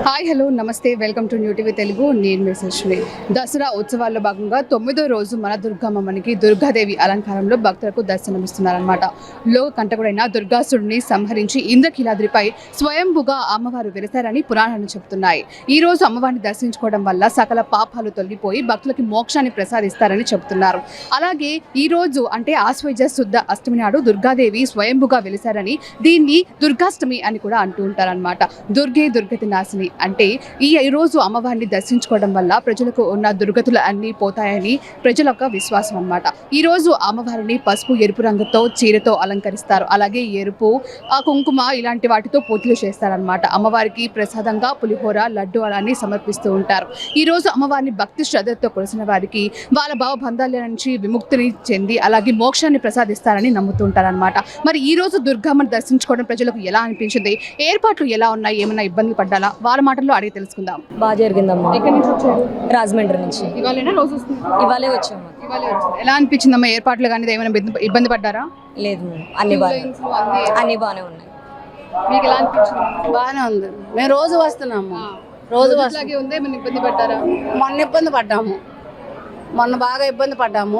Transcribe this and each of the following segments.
Hi hello నమస్తే welcome to new TV Telugu నేను మెసేజ్ని దసరా ఉత్సవాల్లో భాగంగా 9వ రోజు మన దుర్గమ్మకి దుర్గాదేవి అలంకారంలో భక్తులకు దర్శనమిస్తున్నారన్నమాట. లోక కంటకుడైన దుర్గాసుడిని సంహరించి ఇంద్రకీలాద్రిపై స్వయంభుగా అమ్మవారు వెలిశారని పురాణాలు చెబుతున్నాయి. ఈ రోజు అమ్మవారిని దర్శించుకోవడం వల్ల సకల పాపాలు తొలగిపోయి భక్తులకి మోక్షాన్ని ప్రసాదిస్తారని చెబుతున్నారు. అలాగే ఈ రోజు అంటే ఆశ్వయుజ శుద్ధ అష్టమి నాడు దుర్గాదేవి స్వయంభుగా వెలిశారని దీన్ని దుర్గాష్టమి అని కూడా అంటూ ఉంటారన్నమాట. దుర్గే దుర్గతి నాశిని అంటే ఈ రోజు అమ్మవారిని దర్శించుకోవడం వల్ల ప్రజలకు ఉన్న దుర్గతులు అన్నీ పోతాయని ప్రజల యొక్క విశ్వాసం అన్నమాట. ఈ రోజు అమ్మవారిని పసుపు ఎరుపు రంగుతో చీరతో అలంకరిస్తారు. అలాగే ఎరుపు కుంకుమ ఇలాంటి వాటితో పూజలు చేస్తారనమాట. అమ్మవారికి ప్రసాదంగా పులిహోర లడ్డు అలాన్ని సమర్పిస్తూ ఉంటారు. ఈ రోజు అమ్మవారిని భక్తి శ్రద్ధతో కొలిసిన వారికి వాళ్ళ భావబంధాల నుంచి విముక్తిని చెంది అలాగే మోక్షాన్ని ప్రసాదిస్తారని నమ్ముతూ ఉంటారనమాట. మరి ఈ రోజు దుర్గమ్మను దర్శించుకోవడం ప్రజలకు ఎలా అనిపించింది, ఏర్పాట్లు ఎలా ఉన్నాయి, ఏమైనా ఇబ్బందులు పడ్డాలా, వాళ్ళ మాటల్లో అడిగి తెలుసుకుందాం. బాగా జరిగిందమ్మా. ఎక్కడి నుంచి వచ్చారు? రాజమండ్రి నుంచి. ఇవాళ రోజు వస్తుంది? ఇవాళే వచ్చాము. ఎలా అనిపించిందమ్మా ఏర్పాట్లు కానీ ఏమైనా ఇబ్బంది పడ్డారా? లేదు, అన్ని బాగానే ఉన్నాయి. మీకు ఎలా అనిపించింది? బాగానే ఉంది. మేము రోజు వస్తున్నాము. రోజు ఉందే ఇబ్బంది పడ్డారా? మొన్న ఇబ్బంది పడ్డాము. మొన్న బాగా ఇబ్బంది పడ్డాము.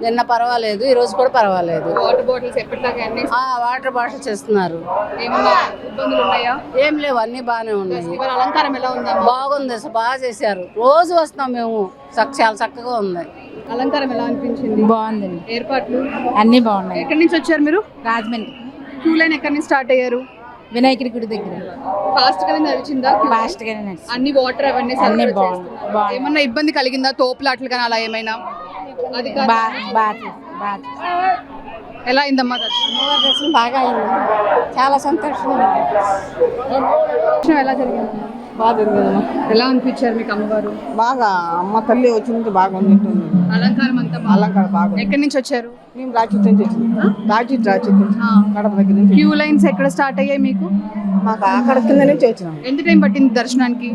నిన్న పర్వాలేదు, ఈ రోజు కూడా పర్వాలేదు. వాటర్ బాటిల్స్ ఎప్పటిలాగా అన్ని వాటర్ బాటిల్స్ చేస్తున్నారు. ఏమన్నా ఇబ్బందులు ఉన్నాయా? ఏం లేవు, అన్ని బాగానే ఉన్నాయి. ఇవాళ అలంకారం ఎలా ఉందా? బాగుంది, బాగా చేశారు. రోజు వస్తున్నాం మేము. చాలా చక్కగా ఉంది. అలంకారం ఎలా అనిపించింది? బాగుందండి. ఏర్పాట్లు అన్నీ బాగున్నాయి. ఎక్కడి నుంచి వచ్చారు మీరు? రాజమండ్రి. క్యూ లైన్ ఎక్కడి నుంచి స్టార్ట్ అయ్యారు? వినాయకుడి గుడి దగ్గర. ఫాస్ట్ గానే నడిచిందా? ఫాస్ట్ గానే నడిచింది. అన్ని వాటర్ అవన్నీ అన్ని సర్వ్ బాగుంది. చేస్తున్నారు. ఏమన్నా ఇబ్బంది కలిగిందా? తోపులాట్లు కానీ అలా ఏమైనా? అది కాదు. బాగా ఎలా అయిందమ్మా దర్శనం? బాగా అయింది. చాలా సంతోషంగా ఎలా జరిగింది? బాగా జరిగిందమ్మా. ఎలా అనిపించారు మీకు అమ్మవారు? బాగా అమ్మ తల్లి వచ్చింది. బాగుంది. అలంకారం అంతా అలంకారం బాగుంది. ఎక్కడి నుంచి వచ్చారు? మేము రాజీత్ నుంచి వచ్చింది. రాజీత్ కడప దగ్గర నుంచి. క్యూ లైన్స్ ఎక్కడ స్టార్ట్ అయ్యాయి మీకు? మాకు అక్కడ కింద నుంచి వచ్చినాం. ఎంత టైం పట్టింది దర్శనానికి?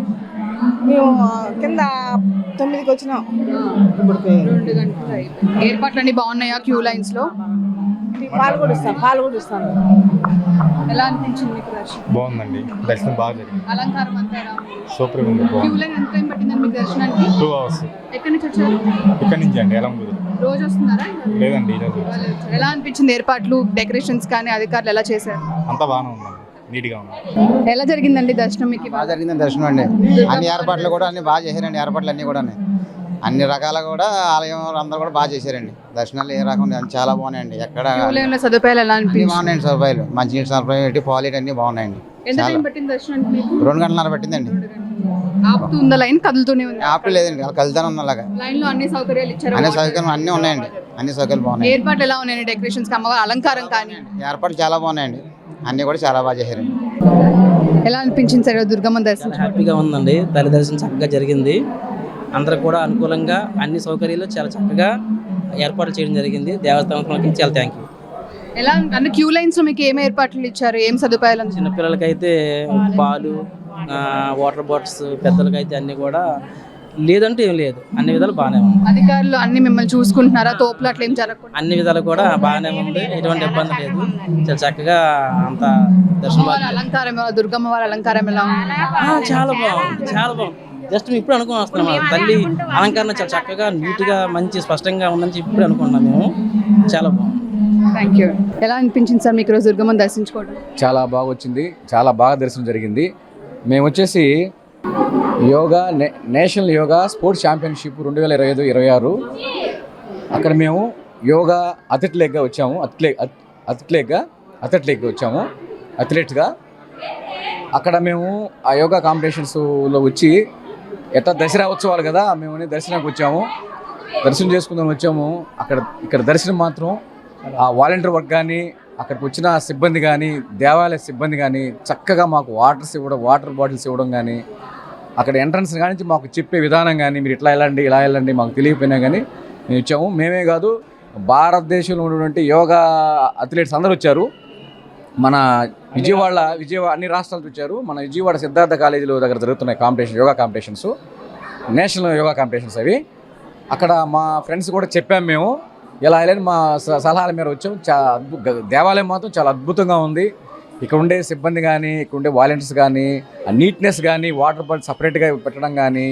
మేము కింద 9కి వచ్చినాం. ఇప్పుడు 2 గంటలు అయిపోయింది. ఏర్పాట్లు అన్ని బాగున్నాయా క్యూ లైన్స్ లో? పాలు కూడా ఇస్తాను. ఎలా అనిపించింది మీకు దర్శనం? బాగుందండి. దర్శనం బాగా జరిగింది. అలంకారం అంతా ఎలా? సూపర్ ఉంది. క్యూ లైన్ ఎంత టైం పట్టిందండి మీకు దర్శనానికి? 2 hours. ఎక్కడి నుంచి వచ్చారు? ఇక్కడ నుంచి అండి ఎలంగూరు. రోజు వస్తున్నారా? లేదండి, ఈరోజు. ఎలా అనిపించింది ఏర్పాట్లు, డెకరేషన్స్ కానీ అధికారులు ఎలా చేశారు? అంతా బాగానే ఉందండి, నీట్గా ఉంది. ఎలా జరిగిందండి దర్శనం మీకు? బాగా జరిగిందండి దర్శనం అండి. అన్ని ఏర్పాట్లు కూడా అన్ని బాగా చేశారండి. ఏర్పాట్లు అన్నీ కూడా అన్ని రకాల కూడా ఆలయం అందరూ కూడా బాగా చేశారండి. దర్శనాలు ఏ రకం చాలా బాగున్నాయండి. ఎక్కడ సదుపాయాలు ఎలా అనిపించింది? బాగున్నాయండి. సదుపాయాలు మంచినీటి సదుపాయం, పాలిట్ అన్ని బాగున్నాయండి. ఎంత టైం పట్టింది దర్శనానికి మీకు? 2 గంటలన్నర పట్టిందండి. ఆపుతుందా లైన్? కదులుతూనే ఉంది? ఆపి లేదండి, అలా కలుతానే ఉన్నలాగా. లైన్ లో అన్ని సౌకర్యాలు ఇచ్చారు? అన్ని సౌకర్యాలు అన్నీ ఉన్నాయండి. అన్ని సౌకర్యాలు బాగున్నాయి. ఏర్పాట్లు ఎలా ఉన్నాయండి? డెకరేషన్స్ అమ్మవారి అలంకారం కానీ ఏర్పాట్లు చాలా బాగున్నాయండి. అన్ని కూడా చాలా బాగా చేశారండి. ఎలా అనిపించింది సార్ దుర్గమ్మ దర్శనం? హ్యాపీగా ఉందండి. తల్లి దర్శనం చక్కగా జరిగింది. అందరూ కూడా అనుకూలంగా అన్ని సౌకర్యాలు చాలా చక్కగా ఏర్పాట్లు చేయడం జరిగింది. దేవస్థానానికి చాలా థ్యాంక్ యూ. ఎలా అన్ని క్యూ లైన్స్ లో మీకు ఏం ఏర్పాట్లు ఇచ్చారు, ఏం సదుపాయాలు? చిన్నపిల్లలకైతే పాలు, వాటర్ బాటిల్స్, పెద్దలకైతే అన్ని కూడా లేదంటే ఏం లేదు, అన్ని విధాలు బాగానే ఉంది. అధికారులు అన్ని మిమ్మల్ని చూసుకుంటున్నారా? తోపులాట్లు ఏం జరగకుండా అన్ని విధాలు కూడా బాగానే ఉంది. ఎటువంటి ఇబ్బంది లేదు. చాలా చక్కగా అంత దర్శనం. అలంకారం దుర్గమ్మ వారి అలంకారం ఎలా ఉంది? చాలా బాగుంది, చాలా బాగుంది. జస్ట్ మేము ఇప్పుడు అనుకుని వస్తున్నాం. తల్లి అలంకరణ చాలా చక్కగా నీట్గా మంచి స్పష్టంగా ఉందని చెప్పి ఇప్పుడు అనుకున్నాం మేము. చాలా బాగుంది. Thank you. ఎలా అనిపించింది సార్ మీకు రోజు దుర్గమ్మని దర్శించుకోవడం? చాలా బాగా వచ్చింది. చాలా బాగా దర్శనం జరిగింది. మేము వచ్చేసి నేషనల్ యోగా స్పోర్ట్స్ ఛాంపియన్షిప్ 2025-26 అక్కడ మేము యోగా అథ్లెట్గా వచ్చాము. అథ్లెట్గా అక్కడ మేము ఆ యోగా కాంపిటీషన్స్లో వచ్చి ఎట్లా దసరా ఉత్సవాలు కదా, మేము దర్శనానికి వచ్చాము. దర్శనం చేసుకుందాం వచ్చాము. ఇక్కడ దర్శనం మాత్రం ఆ వాలంటీర్ వర్క్ కానీ, అక్కడికి వచ్చిన సిబ్బంది కానీ, దేవాలయ సిబ్బంది కానీ చక్కగా మాకు వాటర్ బాటిల్స్ ఇవ్వడం కానీ, అక్కడ ఎంట్రన్స్ కానీ మాకు చెప్పే విధానం కానీ, మీరు ఇలా వెళ్ళండి మాకు తెలియకపోయినా కానీ మేము ఇచ్చాము. మేమే కాదు, భారతదేశంలో ఉన్నటువంటి యోగా అథ్లెట్స్ అందరూ వచ్చారు. మన విజయవాడ అన్ని రాష్ట్రాలు వచ్చారు. మన విజయవాడ సిద్ధార్థ కాలేజీలో దగ్గర జరుగుతున్నాయి yoga competitions, national yoga competitions అవి. అక్కడ మా ఫ్రెండ్స్ కూడా చెప్పాము మేము, ఇలా వెళ్ళని మా సలహాల మీద వచ్చాము. దేవాలయం మాత్రం చాలా అద్భుతంగా ఉంది. ఇక్కడ ఉండే సిబ్బంది కానీ ఇక్కడ ఉండే వాలంటీర్స్ కానీ ఆ నీట్నెస్ కానీ వాటర్ బాటిల్ సపరేట్గా పెట్టడం కానీ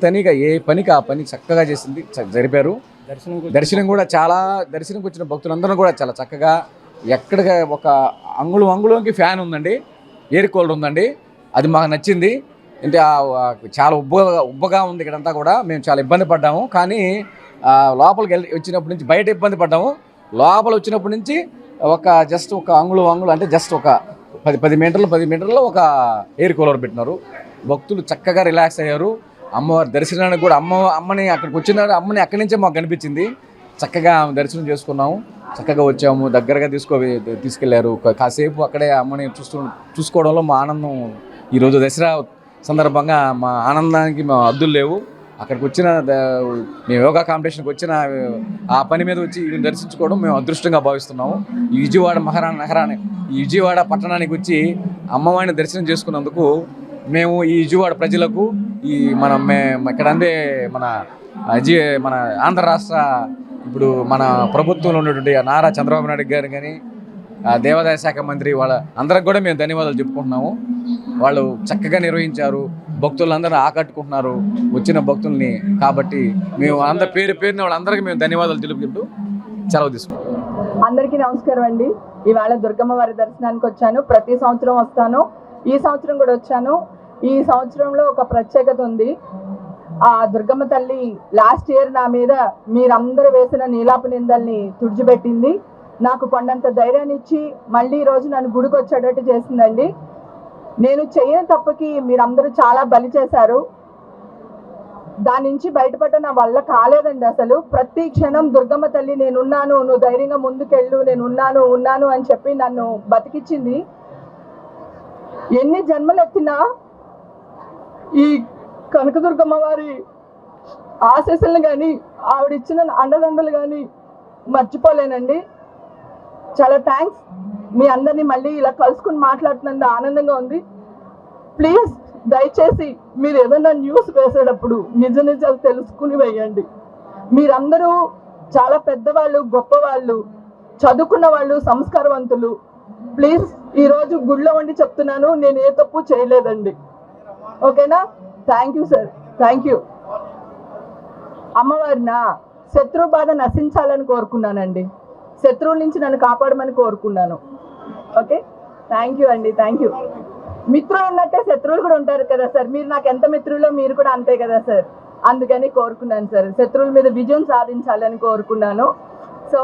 తనిగా ఏ పనికి ఆ పని చక్కగా చేసింది జరిపారు. దర్శనంకి వచ్చిన భక్తులందరూ కూడా చాలా చక్కగా ఎక్కడికి ఒక అంగుళంకి ఫ్యాన్ ఉందండి, ఎయిర్ కూలర్ ఉందండి. అది మాకు నచ్చింది. అంటే చాలా ఉబ్బగా ఉంది ఇక్కడంతా కూడా. మేము చాలా ఇబ్బంది పడ్డాము. కానీ లోపలికి వచ్చినప్పటి నుంచి బయట ఇబ్బంది పడ్డాము. లోపల వచ్చినప్పటి నుంచి జస్ట్ ఒక అంగుళం అంటే జస్ట్ ఒక 10 మీటర్లో ఒక ఎయిర్ కూలర్ పెట్టినారు. భక్తులు చక్కగా రిలాక్స్ అయ్యారు. అమ్మవారి దర్శనానికి కూడా అమ్మని అక్కడికి వచ్చిన అమ్మని అక్కడి నుంచే మాకు కనిపించింది. చక్కగా దర్శనం చేసుకున్నాము, చక్కగా వచ్చాము. దగ్గరగా తీసుకెళ్లారు. కాసేపు అక్కడే అమ్మని చూసుకోవడంలో మా ఆనందం. ఈరోజు దసరా సందర్భంగా మా ఆనందానికి మా హద్దులు లేవు. అక్కడికి వచ్చిన మేము యోగా కాంపిటీషన్కి వచ్చిన ఆ పని మీద వచ్చి ఈయన దర్శించుకోవడం మేము అదృష్టంగా భావిస్తున్నాము. ఈ విజయవాడ పట్టణానికి వచ్చి అమ్మవారిని దర్శనం చేసుకున్నందుకు మేము ఈ విజయవాడ ప్రజలకు ఇక్కడ అందే మన ఆంధ్ర రాష్ట్ర ఇప్పుడు మన ప్రభుత్వంలో ఉన్నటువంటి నారా చంద్రబాబు నాయుడు గారు కానీ దేవాదాయ శాఖ మంత్రి వాళ్ళ అందరికి కూడా మేము ధన్యవాదాలు చెప్పుకుంటున్నాము. వాళ్ళు చక్కగా నిర్వహించారు, భక్తులందరూ ఆకట్టుకుంటున్నారు వచ్చిన భక్తుల్ని. కాబట్టి మేము పేరున వాళ్ళందరికీ మేము ధన్యవాదాలు తెలుపుకుంటూ సెలవు తీసుకుంటాం. అందరికీ నమస్కారం అండి. ఇవాళ దుర్గమ్మ వారి దర్శనానికి వచ్చాను. ప్రతి సంవత్సరం వస్తాను, ఈ సంవత్సరం కూడా వచ్చాను. ఈ సంవత్సరంలో ఒక ప్రత్యేకత ఉంది. ఆ దుర్గమ్మ తల్లి లాస్ట్ ఇయర్ నా మీద మీరందరూ వేసిన నీలాపు నిందల్ని తుడిచిపెట్టింది. నాకు కొండంత ధైర్యాన్ని ఇచ్చి మళ్ళీ ఈ రోజు నన్ను గుడికి వచ్చేటట్టు చేసిందండి. నేను చేయని తప్పుకి మీరందరూ చాలా బలి చేశారు. దాని నుంచి బయటపడ్డ నా వల్ల కాలేదండి. అసలు ప్రతి క్షణం దుర్గమ్మ తల్లి నేనున్నాను, నువ్వు ధైర్యంగా ముందుకెళ్ళు, నేను ఉన్నాను అని చెప్పి నన్ను బతికిచ్చింది. ఎన్ని జన్మలు ఎత్తినా ఈ కనకదుర్గమ్మ వారి ఆశీస్సులను కానీ ఆవిడిచ్చిన అండదండలు కానీ మర్చిపోలేనండి. చాలా థ్యాంక్స్. మీ అందరినీ మళ్ళీ ఇలా కలుసుకుని మాట్లాడుతున్నందుకు ఆనందంగా ఉంది. ప్లీజ్ దయచేసి మీరు ఏదైనా న్యూస్ వేసేటప్పుడు నిజాలు తెలుసుకుని వేయండి. మీరందరూ చాలా పెద్దవాళ్ళు, గొప్పవాళ్ళు, చదువుకున్న వాళ్ళు, సంస్కారవంతులు. ప్లీజ్ ఈరోజు గుళ్ళో ఉండి చెప్తున్నాను, నేను ఏ తప్పు చేయలేదండి. ఓకేనా? Thank you sir, thank you. అమ్మవారిన శత్రు బాధ నశించాలని కోరుకున్నానండి. శత్రువుల నుంచి నన్ను కాపాడమని కోరుకున్నాను. ఓకే, థ్యాంక్ యూ అండి, థ్యాంక్ యూ. మిత్రులు ఉన్నట్టే శత్రువులు కూడా ఉంటారు కదా సార్. మీరు నాకు ఎంత మిత్రులో మీరు కూడా అంతే కదా సార్. అందుకని కోరుకున్నాను సార్, శత్రువుల మీద విజయం సాధించాలని కోరుకున్నాను. So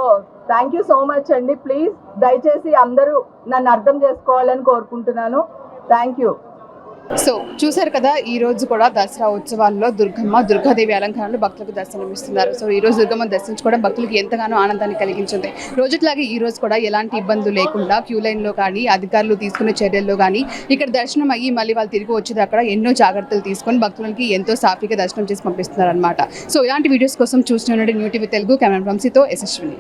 thank you so much అండి. ప్లీజ్ దయచేసి అందరూ నన్ను అర్థం చేసుకోవాలని కోరుకుంటున్నాను. Thank you. సో చూశారు కదా, ఈ రోజు కూడా దసరా ఉత్సవాల్లో దుర్గాదేవి అలంకరణలో భక్తులకు దర్శనమిస్తున్నారు. సో ఈ రోజు దుర్గమ్మ దర్శించుకోవడం భక్తులకు ఎంతగానో ఆనందాన్ని కలిగించింది. రోజుట్లాగే ఈ రోజు కూడా ఎలాంటి ఇబ్బందులు లేకుండా క్యూ లైన్లో కానీ అధికారులు తీసుకునే చర్యల్లో కానీ ఇక్కడ దర్శనం అయ్యి మళ్ళీ వాళ్ళు తిరిగి వచ్చేది అక్కడ ఎన్నో జాగ్రత్తలు తీసుకొని భక్తులకి ఎంతో సాఫీగా దర్శనం చేసి పంపిస్తున్నారు అనమాట. సో ఇలాంటి వీడియోస్ కోసం చూసిన new TV Telugu camera from సితో యశస్విని.